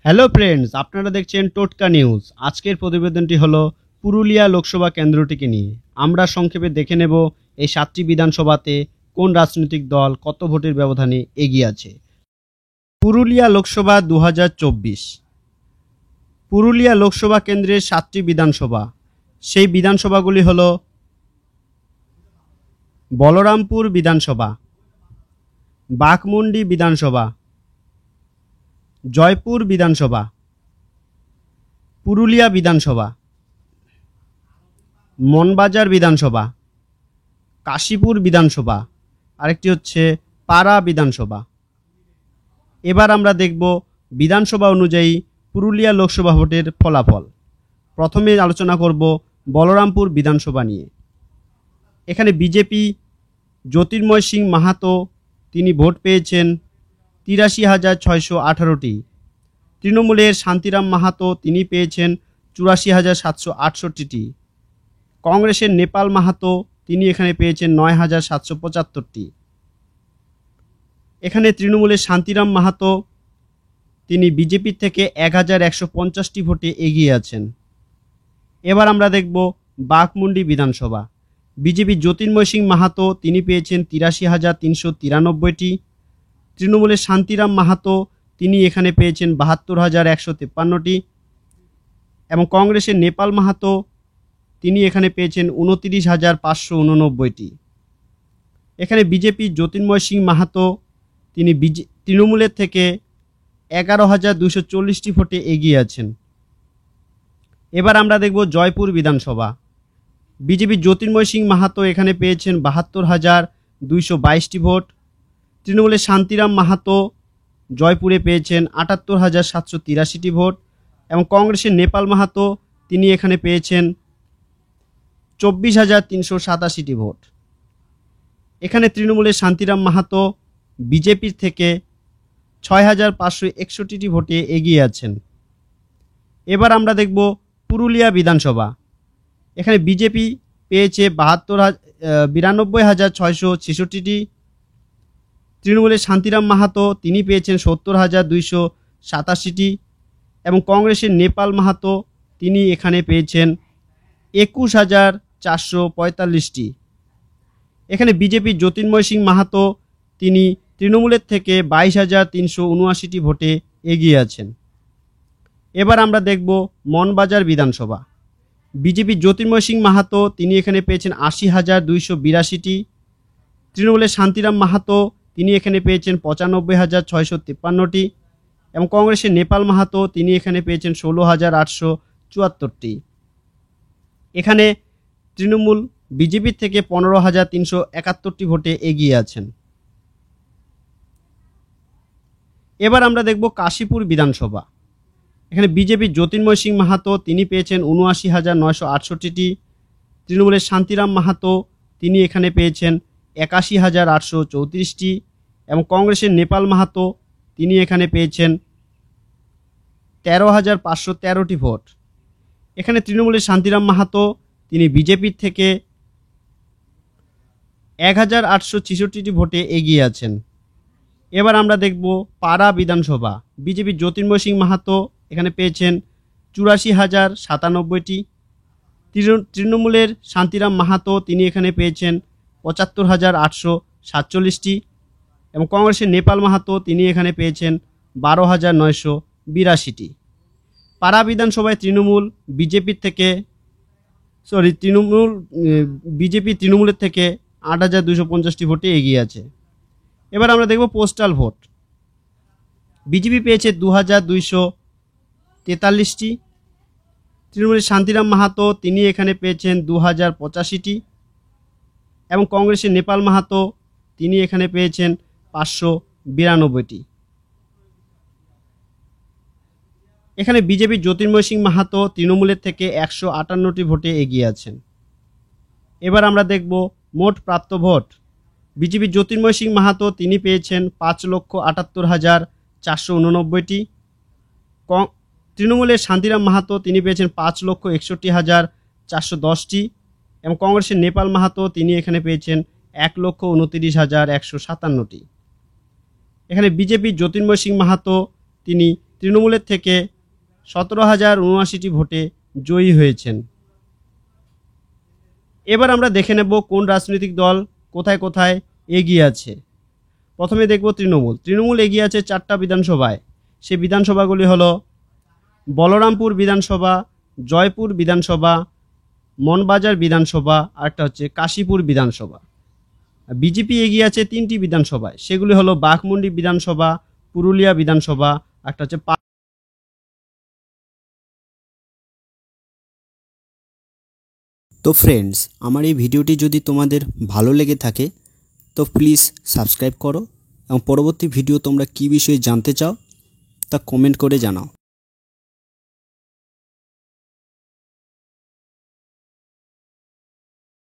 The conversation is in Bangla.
হ্যালো ফ্রেন্ডস, আপনারা দেখছেন টোটকা নিউজ। আজকের প্রতিবেদনটি হলো পুরুলিয়া লোকসভা কেন্দ্রটিকে নিয়ে। আমরা সংক্ষেপে দেখে নেব এই 7টি বিধানসভাতে কোন রাজনৈতিক দল কত ভোটের ব্যবধানে এগিয়ে আছে। পুরুলিয়া লোকসভা 2024। পুরুলিয়া লোকসভা কেন্দ্রের 7টি বিধানসভা। সেই বিধানসভাগুলি হলো বলরামপুর বিধানসভা, বাঘমুন্ডি বিধানসভা, জয়পুর বিধানসভা, পুরুলিয়া বিধানসভা, মনবাজার বিধানসভা, কাশীপুর বিধানসভা, আরেকটি হচ্ছে পাড়া বিধানসভা। এবার আমরা দেখব বিধানসভা অনুযায়ী পুরুলিয়া লোকসভা ভোটের ফলাফল। প্রথমে আলোচনা করব বলরামপুর বিধানসভা নিয়ে। এখানে বিজেপি জ্যোতির্ময় সিং মাহাতো তিনি ভোট পেয়েছেন 83,618টি। তৃণমূলের শান্তিরাম মাহাতো তিনি পেয়েছেন 84,768টি। কংগ্রেসের নেপাল মাহাতো তিনি এখানে পেয়েছেন 9,775টি। এখানে তৃণমূলের শান্তিরাম মাহাতো তিনি বিজেপির থেকে 1,150টি ভোটে এগিয়ে আছেন। এবার আমরা দেখব বাঘমুন্ডি বিধানসভা। বিজেপি জ্যোতির্ময় সিং মাহাতো তিনি পেয়েছেন 83,393টি। তৃণমূলের শান্তিরাম মাহাতো তিনি এখানে পেয়েছেন 72,153টি এবং কংগ্রেসের নেপাল মাহাতো তিনি এখানে পেয়েছেন 29,589টি। এখানে বিজেপি জ্যোতির্ময় সিং মাহাতো তিনি তৃণমূলের থেকে 11,240টি ভোটে এগিয়ে আছেন। এবার আমরা দেখব জয়পুর বিধানসভা। বিজেপি জ্যোতির্ময় সিং মাহাতো এখানে পেয়েছেন 72,222টি ভোট। তৃণমূলের শান্তিরাম মাহাতো জয়পুরে পেয়েছেন 78,783টি ভোট এবং কংগ্রেসের নেপাল মাহাতো তিনি এখানে পেয়েছেন 24,387টি ভোট। এখানে তৃণমূলের শান্তিরাম মাহাতো বিজেপির থেকে 6,561টি ভোটে এগিয়ে আছেন। এবার আমরা দেখব পুরুলিয়া বিধানসভা। এখানে বিজেপি পেয়েছে 92,666টি। তৃণমূলের শান্তিরাম মাহাতো তিনি পেয়েছেন 70,287টি এবং কংগ্রেসের নেপাল মাহাতো তিনি এখানে পেয়েছেন 21,445টি। এখানে বিজেপি জ্যোতির্ময় সিং মাহাতো তিনি তৃণমূলের থেকে 22,379টি ভোটে এগিয়ে আছেন। এবার আমরা দেখব মনবাজার বিধানসভা। বিজেপি জ্যোতির্ময় সিং মাহাতো তিনি এখানে পেয়েছেন 80,282টি। তৃণমূলের শান্তিরাম মাহাতো তিনি এখানে পেয়েছেন 95,653টি এবং কংগ্রেসের নেপাল মাহাতো তিনি এখানে পেয়েছেন 16,874টি। এখানে তৃণমূল বিজেপির থেকে 15,371টি ভোটে এগিয়ে আছেন। এবার আমরা দেখব কাশীপুর বিধানসভা। এখানে বিজেপি জ্যোতির্ময় সিং মাহাতো তিনি পেয়েছেন 79,968টি। তৃণমূলের শান্তিরাম মাহাতো তিনি এখানে পেয়েছেন 81,834টি এবং কংগ্রেসের নেপাল মাহাতো তিনি এখানে পেয়েছেন 13,513টি ভোট। এখানে তৃণমূলের শান্তিরাম মাহাতো তিনি বিজেপির থেকে 1,866টি ভোটে এগিয়ে আছেন। এবার আমরা দেখব পাড়া বিধানসভা। বিজেপি জ্যোতির্ময় সিং মাহাতো এখানে পেয়েছেন 84,097টি। তৃণমূলের শান্তিরাম মাহাতো তিনি এখানে পেয়েছেন 75,847টি এবং কংগ্রেসের নেপাল মাহাতো তিনি এখানে পেয়েছেন 12,982টি। পাড়া বিধানসভায় বিজেপি তৃণমূলের থেকে 8,250টি ভোটে এগিয়ে আছে। এবার আমরা দেখব পোস্টাল ভোট। বিজেপি পেয়েছে 2,243টি। তৃণমূলের শান্তিরাম মাহাতো তিনি এখানে পেয়েছেন 2,085টি এবং কংগ্রেসের নেপাল মাহাতো তিনি এখানে পেয়েছেন 592টি। এখানে বিজেপি জ্যোতির্ময় সিং মাহাতো তৃণমূলের থেকে 158টি ভোটে এগিয়ে আছেন। এবার আমরা দেখব মোট প্রাপ্ত ভোট। বিজেপি জ্যোতির্ময় সিং মাহাতো তিনি পেয়েছেন 5,78,489টি। তৃণমূলের শান্তিরাম মাহাতো তিনি পেয়েছেন 5,61,410টি এবং কংগ্রেসের নেপাল মাহাতো তিনি এখানে পেয়েছেন 1,29,157টি। এখানে বিজেপি জ্যোতির্ময় সিং মাহাতো তিনি তৃণমূলের থেকে 17,079টি ভোটে জয়ী হয়েছেন। এবার আমরা দেখে নেব কোন রাজনৈতিক দল কোথায় কোথায় এগিয়ে আছে। প্রথমে দেখব তৃণমূল এগিয়ে আছে 4টা বিধানসভায়। সেই বিধানসভাগুলি হলো বলরামপুর বিধানসভা, জয়পুর বিধানসভা, মনবাজার বিধানসভা, আরেকটা হচ্ছে কাশীপুর বিধানসভা। বিজেপি এগিয়ে আছে 3টি বিধানসভায়, সেগুলি হলো বাঘমুন্ডি বিধানসভা, পুরুলিয়া বিধানসভা, একটা হচ্ছে তো ফ্রেন্ডস, আমার এই ভিডিওটি যদি তোমাদের ভালো লেগে থাকে তো প্লিজ সাবস্ক্রাইব করো এবং পরবর্তী ভিডিও তোমরা কী বিষয়ে জানতে চাও তা কমেন্ট করে জানাও।